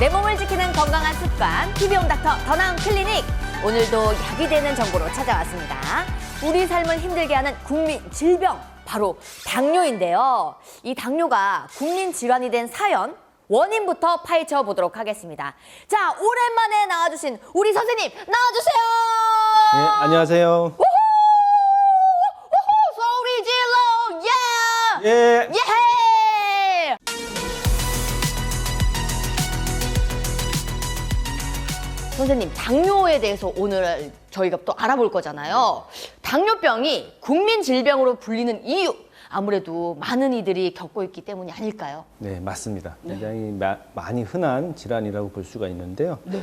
내 몸을 지키는 건강한 습관, TV홈 닥터 더 나은 클리닉. 오늘도 약이 되는 정보로 찾아왔습니다. 우리 삶을 힘들게 하는 국민 질병, 바로 당뇨인데요. 이 당뇨가 국민 질환이 된 사연, 원인부터 파헤쳐 보도록 하겠습니다. 자, 오랜만에 나와주신 우리 선생님 나와주세요. 네, 안녕하세요. 우후! 소리 질러! 예! 예. 예! 선생님, 당뇨에 대해서 오늘 저희가 또 알아볼 거잖아요. 당뇨병이 국민 질병으로 불리는 이유, 아무래도 많은 이들이 겪고 있기 때문이 아닐까요? 네, 맞습니다. 굉장히 많이 흔한 질환이라고 볼 수가 있는데요. 네.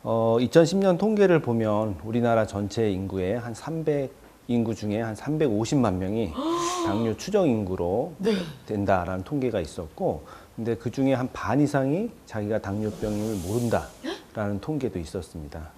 2010년 통계를 보면 우리나라 전체 인구의 한 300인구 중에 한 350만 명이 당뇨 추정 인구로 된다라는 통계가 있었고, 근데 그 중에 한 반 이상이 자기가 당뇨병임을 모른다라는 통계도 있었습니다.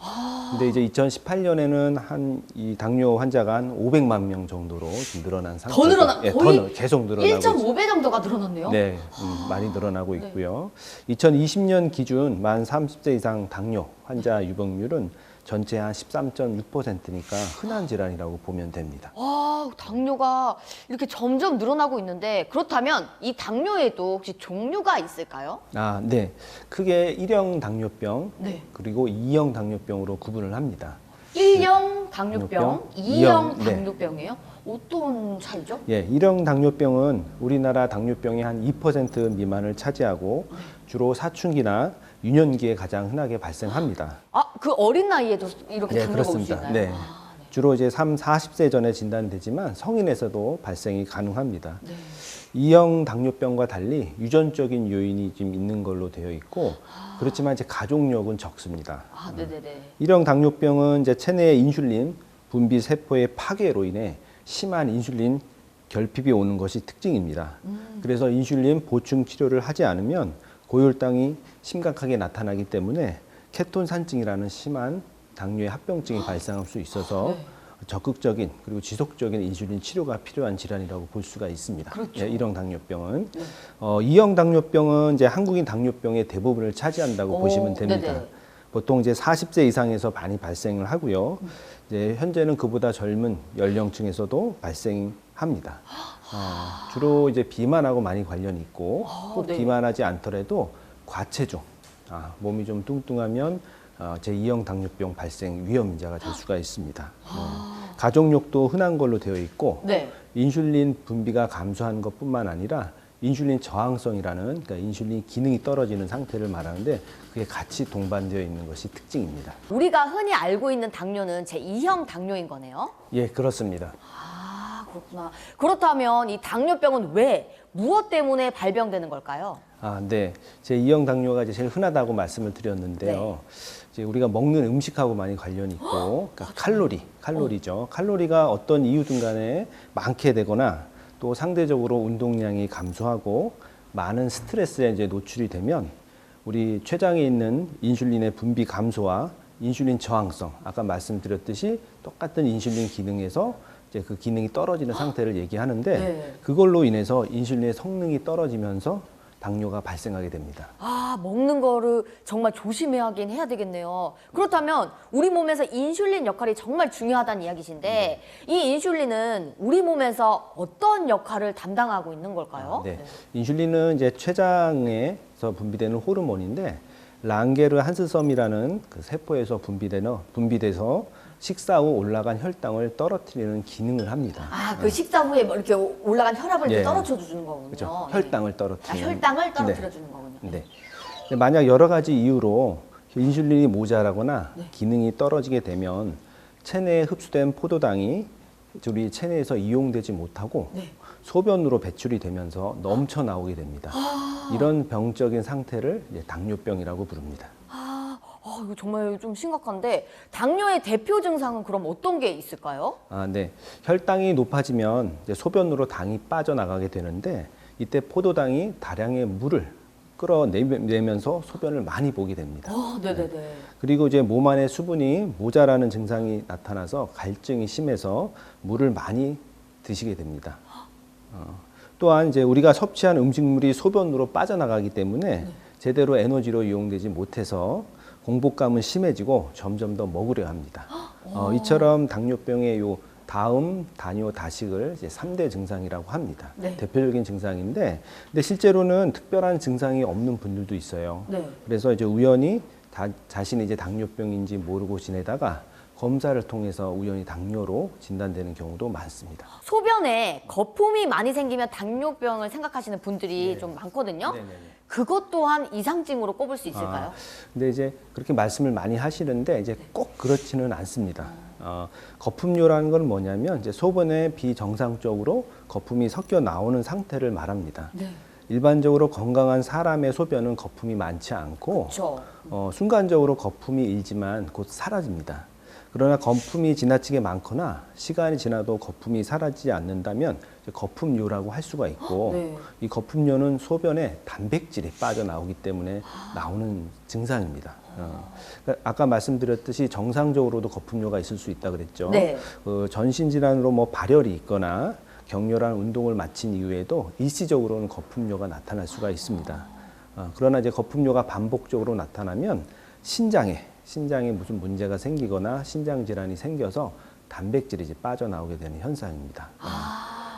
근데 이제 2018년에는 한 이 당뇨 환자가 한 500만 명 정도로 좀 늘어난 상태. 더 늘어나, 예, 거의 계속 늘어나고 있습니다. 1.5배 정도가 늘어났네요. 네, 많이 늘어나고 있고요. 2020년 기준 만 30세 이상 당뇨 환자 유병률은 전체 한 13.6%니까 흔한 질환이라고 보면 됩니다. 아, 당뇨가 이렇게 점점 늘어나고 있는데, 그렇다면 이 당뇨에도 혹시 종류가 있을까요? 아, 네. 크게 1형 당뇨병, 네. 그리고 2형 당뇨병으로 구분을 합니다. 1형 당뇨병, 당뇨병, 2형 이형, 네. 당뇨병이에요? 어떤 차이죠? 예, 1형 당뇨병은 우리나라 당뇨병의 한 2% 미만을 차지하고 주로 사춘기나 유년기에 가장 흔하게 발생합니다. 아, 그 어린 나이에도 이렇게 네, 당뇨가 올 수 그렇습니다. 있나요? 네. 아, 네. 주로 이제 40세 전에 진단되지만 성인에서도 발생이 가능합니다. 네. 2형 당뇨병과 달리 유전적인 요인이 좀 있는 걸로 되어 있고, 그렇지만 이제 가족력은 적습니다. 아, 네네네. 1형 당뇨병은 이제 체내의 인슐린 분비 세포의 파괴로 인해 심한 인슐린 결핍이 오는 것이 특징입니다. 그래서 인슐린 보충 치료를 하지 않으면 고혈당이 심각하게 나타나기 때문에 케톤산증이라는 심한 당뇨의 합병증이 발생할 수 있어서 네. 적극적인 그리고 지속적인 인슐린 치료가 필요한 질환이라고 볼 수가 있습니다. 그렇죠. 예, 1형 당뇨병은. 네. 2형 당뇨병은 이제 한국인 당뇨병의 대부분을 차지한다고 오, 보시면 됩니다. 네네. 보통 이제 40세 이상에서 많이 발생을 하고요. 이제 현재는 그보다 젊은 연령층에서도 발생합니다. 주로 이제 비만하고 많이 관련이 있고, 꼭 네. 비만하지 않더라도 과체중, 몸이 좀 뚱뚱하면 제2형 당뇨병 발생 위험 인자가 될 수가 있습니다. 가족력도 흔한 걸로 되어 있고, 네. 인슐린 분비가 감소한 것뿐만 아니라 인슐린 저항성이라는, 그러니까 인슐린 기능이 떨어지는 상태를 말하는데, 그게 같이 동반되어 있는 것이 특징입니다. 우리가 흔히 알고 있는 당뇨는 제2형 당뇨인 거네요? 예, 그렇습니다. 아, 그렇구나. 그렇다면 이 당뇨병은 왜, 무엇 때문에 발병되는 걸까요? 네. 제2형 당뇨가 이제 제일 흔하다고 말씀을 드렸는데요. 이제 우리가 먹는 음식하고 많이 관련이 있고, 그러니까 칼로리죠. 칼로리가 어떤 이유든 간에 많게 되거나 또 상대적으로 운동량이 감소하고 많은 스트레스에 이제 노출이 되면 우리 췌장에 있는 인슐린의 분비 감소와 인슐린 저항성, 아까 말씀드렸듯이 똑같은 인슐린 기능에서 이제 그 기능이 떨어지는 상태를 얘기하는데, 네. 그걸로 인해서 인슐린의 성능이 떨어지면서 당뇨가 발생하게 됩니다. 아, 먹는 거를 정말 조심하긴 해야 되겠네요. 그렇다면 우리 몸에서 인슐린 역할이 정말 중요하다는 이야기신데, 이 인슐린은 우리 몸에서 어떤 역할을 담당하고 있는 걸까요? 네. 인슐린은 이제 췌장에서 분비되는 호르몬인데, 랑게르 한스섬이라는 그 세포에서 분비돼서 식사 후 올라간 혈당을 떨어뜨리는 기능을 합니다. 아, 그 식사 후에 뭐 이렇게 올라간 혈압을 예. 떨어져 주는 거군요. 그렇죠. 네. 혈당을 떨어뜨리는. 혈당을 떨어뜨려 주는 거군요. 네. 근데 만약 여러 가지 이유로 인슐린이 모자라거나 기능이 떨어지게 되면 체내에 흡수된 포도당이 우리 체내에서 이용되지 못하고 소변으로 배출이 되면서 넘쳐 나오게 됩니다. 이런 병적인 상태를 이제 당뇨병이라고 부릅니다. 이거 정말 좀 심각한데, 당뇨의 대표 증상은 그럼 어떤 게 있을까요? 네. 혈당이 높아지면 이제 소변으로 당이 빠져나가게 되는데, 이때 포도당이 다량의 물을 끌어내면서 소변을 많이 보게 됩니다. 네네네. 그리고 이제 몸 안에 수분이 모자라는 증상이 나타나서 갈증이 심해서 물을 많이 드시게 됩니다. 또한 이제 우리가 섭취한 음식물이 소변으로 빠져나가기 때문에 제대로 에너지로 이용되지 못해서 공복감은 심해지고 점점 더 먹으려 합니다. 이처럼 당뇨병의 요 다음 단요 다식을 이제 3대 증상이라고 합니다. 네. 대표적인 증상인데, 근데 실제로는 특별한 증상이 없는 분들도 있어요. 네. 그래서 이제 우연히 자신이 이제 당뇨병인지 모르고 지내다가 검사를 통해서 우연히 당뇨로 진단되는 경우도 많습니다. 소변에 거품이 많이 생기면 당뇨병을 생각하시는 분들이 네. 좀 많거든요. 네네네. 그것 또한 이상징후로 꼽을 수 있을까요? 근데 이제 그렇게 말씀을 많이 하시는데 이제 꼭 그렇지는 않습니다. 거품료라는 건 뭐냐면 이제 소변에 비정상적으로 거품이 섞여 나오는 상태를 말합니다. 네. 일반적으로 건강한 사람의 소변은 거품이 많지 않고 그렇죠. 순간적으로 거품이 일지만 곧 사라집니다. 그러나 거품이 지나치게 많거나 시간이 지나도 거품이 사라지지 않는다면 이제 거품류라고 할 수가 있고 네. 이 거품류는 소변에 단백질이 빠져나오기 때문에 나오는 증상입니다. 그러니까 아까 말씀드렸듯이 정상적으로도 거품류가 있을 수 있다 그랬죠. 네. 전신질환으로 뭐 발열이 있거나 격렬한 운동을 마친 이후에도 일시적으로는 거품류가 나타날 수가 있습니다. 그러나 이제 거품류가 반복적으로 나타나면 신장에 무슨 문제가 생기거나 신장 질환이 생겨서 단백질이 이제 빠져나오게 되는 현상입니다.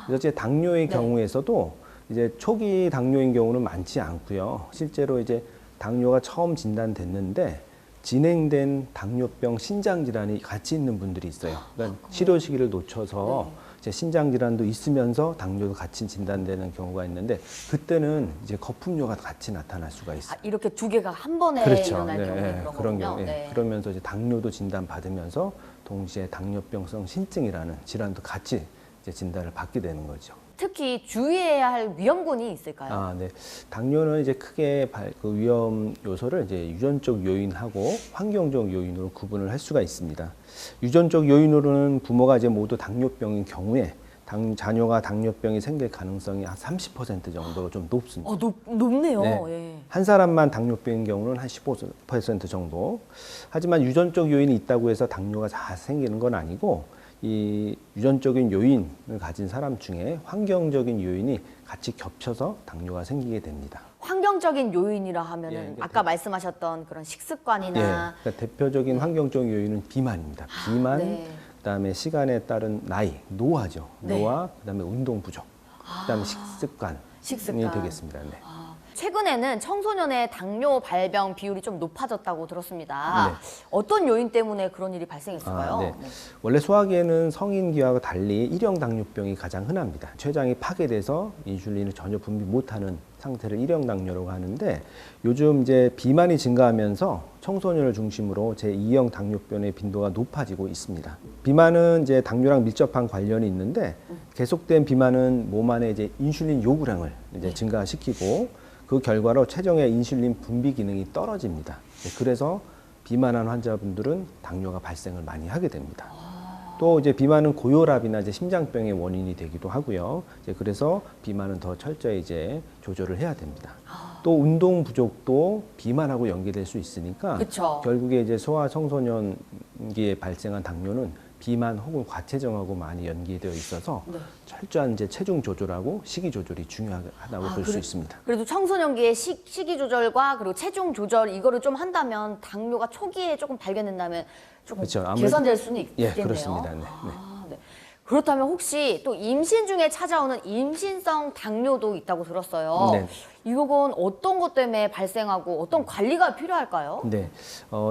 그래서 이제 당뇨의 네. 경우에서도 이제 초기 당뇨인 경우는 많지 않고요. 실제로 이제 당뇨가 처음 진단됐는데 진행된 당뇨병 신장 질환이 같이 있는 분들이 있어요. 그러니까 치료 시기를 놓쳐서 이제 신장 질환도 있으면서 당뇨도 같이 진단되는 경우가 있는데 그때는 이제 거품류가 같이 나타날 수가 있어요. 이렇게 두 개가 한 번에 그렇죠. 일어날 경우에 그런 그런 거군요. 경우. 네. 그러면서 이제 당뇨도 진단 받으면서 동시에 당뇨병성 신증이라는 질환도 같이 이제 진단을 받게 되는 거죠. 특히 주의해야 할 위험군이 있을까요? 네. 당뇨는 이제 크게 그 위험 요소를 이제 유전적 요인하고 환경적 요인으로 구분을 할 수가 있습니다. 유전적 요인으로는 부모가 이제 모두 당뇨병인 경우에 자녀가 당뇨병이 생길 가능성이 한 30% 정도로 좀 높습니다. 높네요. 네. 예. 한 사람만 당뇨병인 경우는 한 15% 정도. 하지만 유전적 요인이 있다고 해서 당뇨가 다 생기는 건 아니고 이 유전적인 요인을 가진 사람 중에 환경적인 요인이 같이 겹쳐서 당뇨가 생기게 됩니다. 환경적인 요인이라 하면은 아까 말씀하셨던 그런 식습관이나 그러니까 대표적인 환경적 요인은 비만입니다. 비만, 네. 그다음에 시간에 따른 나이, 노화죠. 네. 노화, 그다음에 운동 부족, 그다음에 식습관이 식습관. 되겠습니다. 네. 최근에는 청소년의 당뇨 발병 비율이 좀 높아졌다고 들었습니다. 네. 어떤 요인 때문에 그런 일이 발생했을까요? 네. 원래 소화기에는 성인기와 달리 일형 당뇨병이 가장 흔합니다. 췌장이 파괴돼서 인슐린을 전혀 분비 못하는 상태를 일형 당뇨라고 하는데 요즘 이제 비만이 증가하면서 청소년을 중심으로 제2형 당뇨병의 빈도가 높아지고 있습니다. 비만은 이제 당뇨랑 밀접한 관련이 있는데 계속된 비만은 몸 안에 이제 인슐린 요구량을 이제 증가시키고 그 결과로 체중의 인슐린 분비 기능이 떨어집니다. 그래서 비만한 환자분들은 당뇨가 발생을 많이 하게 됩니다. 또 이제 비만은 고혈압이나 이제 심장병의 원인이 되기도 하고요. 이제 그래서 비만은 더 철저히 이제 조절을 해야 됩니다. 또 운동 부족도 비만하고 연계될 수 있으니까 그쵸. 결국에 이제 소아 청소년기에 발생한 당뇨는 비만 혹은 과체중하고 많이 연계되어 있어서 철저한 이제 체중 조절하고 식이 조절이 중요하다고 볼 수 있습니다. 그래도 청소년기에 식이 조절과 그리고 체중 조절 이거를 좀 한다면 당뇨가 초기에 조금 발견된다면 조금 그렇죠. 아무래도- 개선될 수는 있겠네요. 예, 그렇습니다. 네. 네. 그렇다면 혹시 또 임신 중에 찾아오는 임신성 당뇨도 있다고 들었어요. 네. 이건 어떤 것 때문에 발생하고 어떤 관리가 필요할까요? 네,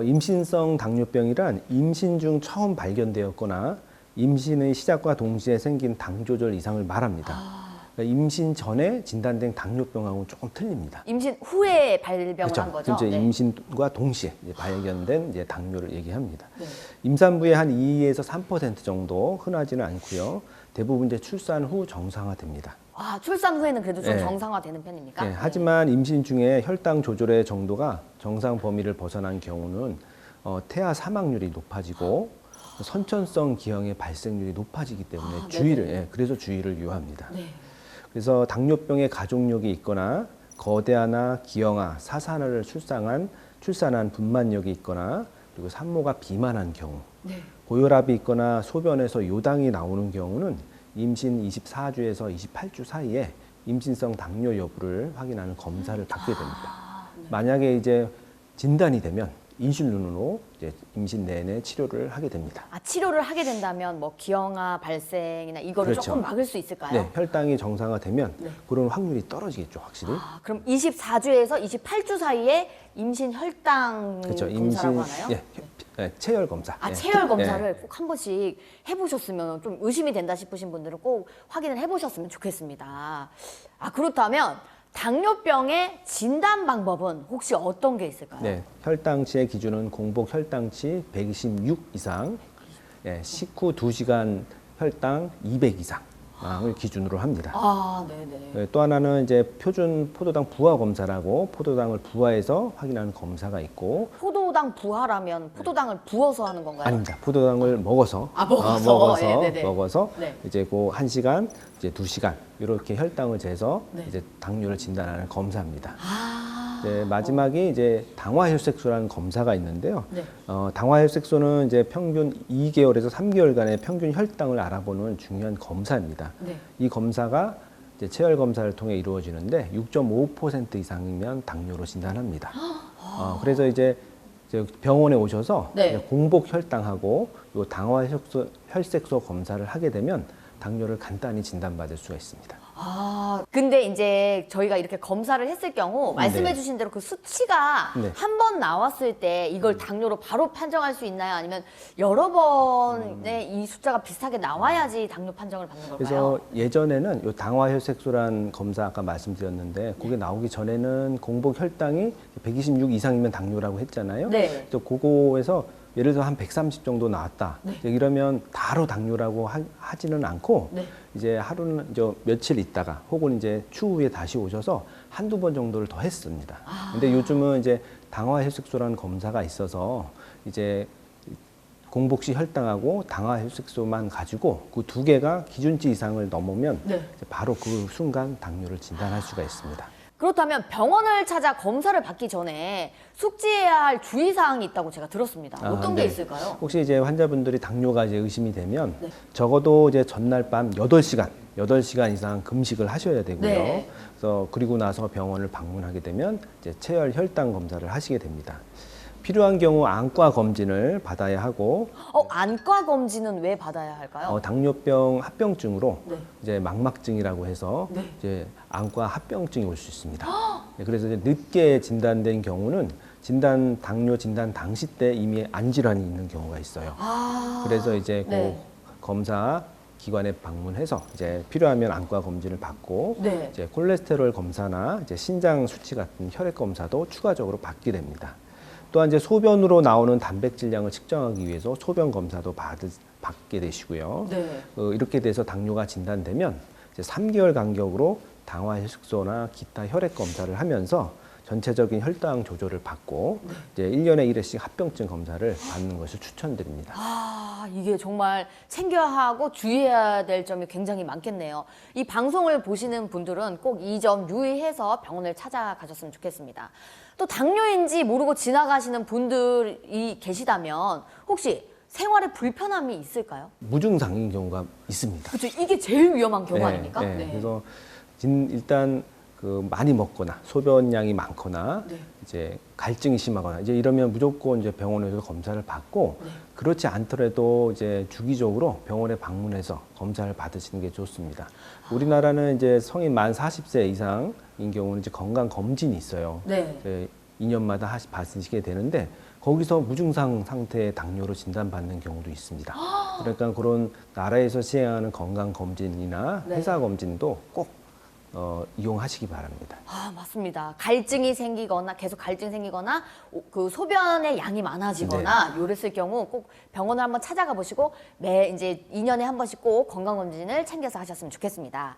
임신성 당뇨병이란 임신 중 처음 발견되었거나 임신의 시작과 동시에 생긴 당 조절 이상을 말합니다. 그러니까 임신 전에 진단된 당뇨병하고는 조금 틀립니다. 임신 후에 발병을 한 거죠? 이제 네. 임신과 동시에 이제 발견된 이제 당뇨를 얘기합니다. 네. 임산부의 한 2에서 3% 정도 흔하지는 않고요. 대부분 이제 출산 후 정상화됩니다. 출산 후에는 그래도 좀 네. 정상화되는 편입니까? 네, 하지만 임신 중에 혈당 조절의 정도가 정상 범위를 벗어난 경우는 태아 사망률이 높아지고 선천성 기형의 발생률이 높아지기 때문에 그래서 주의를 요합니다. 네. 그래서 당뇨병의 가족력이 있거나 거대하나 기형아, 사산아를 출산한 분만력이 있거나 그리고 산모가 비만한 경우, 고혈압이 있거나 소변에서 요당이 나오는 경우는 임신 24주에서 28주 사이에 임신성 당뇨 여부를 확인하는 검사를 받게 됩니다. 만약에 이제 진단이 되면 인슐린으로 이제 임신 내내 치료를 하게 됩니다. 아, 치료를 하게 된다면 뭐 기형아 발생이나 이거를 그렇죠. 조금 막을 수 있을까요? 네, 혈당이 정상화되면 네. 그런 확률이 떨어지겠죠, 확실히. 아, 그럼 24주에서 28주 사이에 임신 혈당 그렇죠. 검사라고 하나요? 체열 검사. 아, 예. 체열 검사를 예. 꼭 한 번씩 해보셨으면, 좀 의심이 된다 싶으신 분들은 꼭 확인을 해보셨으면 좋겠습니다. 아, 그렇다면 당뇨병의 진단 방법은 혹시 어떤 게 있을까요? 네, 혈당치의 기준은 공복 혈당치 126 이상, 식후 2시간 혈당 200 이상을 기준으로 합니다. 아, 네네. 또 하나는 이제 표준 포도당 부하 검사라고 포도당을 부하해서 확인하는 검사가 있고, 포도당 부하라면 포도당을 부어서 하는 건가요? 아닙니다. 포도당을 먹어서 먹어서. 예, 네네. 먹어서 네. 이제 그 1시간, 이제 2시간 이렇게 혈당을 재서 네. 이제 당뇨를 진단하는 검사입니다. 아, 이제 마지막이 이제 당화혈색소라는 검사가 있는데요. 네. 당화혈색소는 이제 평균 2개월에서 3개월간의 평균 혈당을 알아보는 중요한 검사입니다. 네. 이 검사가 이제 체열 검사를 통해 이루어지는데 6.5% 이상이면 당뇨로 진단합니다. 그래서 이제 병원에 오셔서 네. 이제 공복 혈당하고 요 당화혈색소 검사를 하게 되면 당뇨를 간단히 진단받을 수가 있습니다. 아, 근데 이제 저희가 이렇게 검사를 했을 경우 말씀해 주신 대로 그 수치가 네. 한 번 나왔을 때 이걸 당뇨로 바로 판정할 수 있나요? 아니면 여러 번에 이 숫자가 비슷하게 나와야지 당뇨 판정을 받는 걸까요? 그래서 예전에는 요 당화혈색소란 검사 아까 말씀드렸는데 그게 나오기 전에는 공복 혈당이 126 이상이면 당뇨라고 했잖아요. 네. 그래서 그거에서 예를 들어 한 130 정도 나왔다. 네. 이제 이러면 바로 당뇨라고 하지는 않고 네. 이제 하루는 이제 며칠 있다가 혹은 이제 추후에 다시 오셔서 한두 번 정도를 더 했습니다. 근데 요즘은 이제 당화혈색소라는 검사가 있어서 이제 공복 시 혈당하고 당화혈색소만 가지고 그 두 개가 기준치 이상을 넘으면 네. 이제 바로 그 순간 당뇨를 진단할 수가 있습니다. 그렇다면 병원을 찾아 검사를 받기 전에 숙지해야 할 주의사항이 있다고 제가 들었습니다. 어떤 게 네. 있을까요? 혹시 이제 환자분들이 당뇨가 이제 의심이 되면 네. 적어도 이제 전날 밤 8시간 이상 금식을 하셔야 되고요. 네. 그래서 그리고 나서 병원을 방문하게 되면 이제 체열 혈당 검사를 하시게 됩니다. 필요한 경우 안과 검진을 받아야 하고 안과 검진은 왜 받아야 할까요? 당뇨병 합병증으로 네. 이제 망막증이라고 해서 네. 이제 안과 합병증이 올 수 있습니다. 네, 그래서 이제 늦게 진단된 경우는 당뇨 진단 당시 때 이미 안 질환이 있는 경우가 있어요. 그래서 이제 네. 그 검사 기관에 방문해서 이제 필요하면 안과 검진을 받고 네. 이제 콜레스테롤 검사나 이제 신장 수치 같은 혈액 검사도 추가적으로 받게 됩니다. 또한 이제 소변으로 나오는 단백질량을 측정하기 위해서 소변 검사도 받게 되시고요. 네. 이렇게 돼서 당뇨가 진단되면 이제 3개월 간격으로 당화혈색소나 기타 혈액 검사를 하면서 전체적인 혈당 조절을 받고 이제 1년에 1회씩 합병증 검사를 받는 것을 추천드립니다. 아, 이게 정말 챙겨야 하고 주의해야 될 점이 굉장히 많겠네요. 이 방송을 보시는 분들은 꼭 이 점 유의해서 병원을 찾아가셨으면 좋겠습니다. 또 당뇨인지 모르고 지나가시는 분들이 계시다면 혹시 생활에 불편함이 있을까요? 무증상인 경우가 있습니다. 그렇죠. 이게 제일 위험한 경우 네, 아닙니까? 네. 그래서 일단 그 많이 먹거나 소변량이 많거나 네. 이제 갈증이 심하거나 이제 이러면 무조건 이제 병원에서 검사를 받고 네. 그렇지 않더라도 이제 주기적으로 병원에 방문해서 검사를 받으시는 게 좋습니다. 우리나라는 이제 성인 만 40세 이상인 경우는 이제 건강 검진이 있어요. 네. 2년마다 받으시게 되는데 거기서 무증상 상태의 당뇨로 진단받는 경우도 있습니다. 그러니까 그런 나라에서 시행하는 건강 검진이나 네. 회사 검진도 꼭 이용하시기 바랍니다. 아, 맞습니다. 갈증이 생기거나 계속 갈증이 생기거나 그 소변의 양이 많아지거나 요랬을 경우 꼭 병원을 한번 찾아가 보시고 이제 2년에 한 번씩 꼭 건강검진을 챙겨서 하셨으면 좋겠습니다.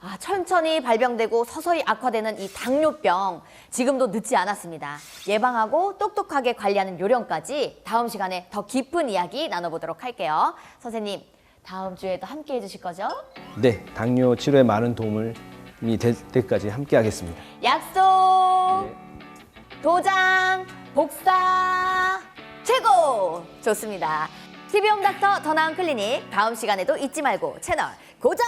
아, 천천히 발병되고 서서히 악화되는 이 당뇨병 지금도 늦지 않았습니다. 예방하고 똑똑하게 관리하는 요령까지 다음 시간에 더 깊은 이야기 나눠보도록 할게요. 선생님, 다음 주에도 함께 해주실 거죠? 네, 당뇨 치료에 많은 도움이 될 때까지 함께 하겠습니다. 약속! 네. 도장, 복사, 최고! 좋습니다. TV홈 닥터 더 나은 클리닉 다음 시간에도 잊지 말고 채널 고정!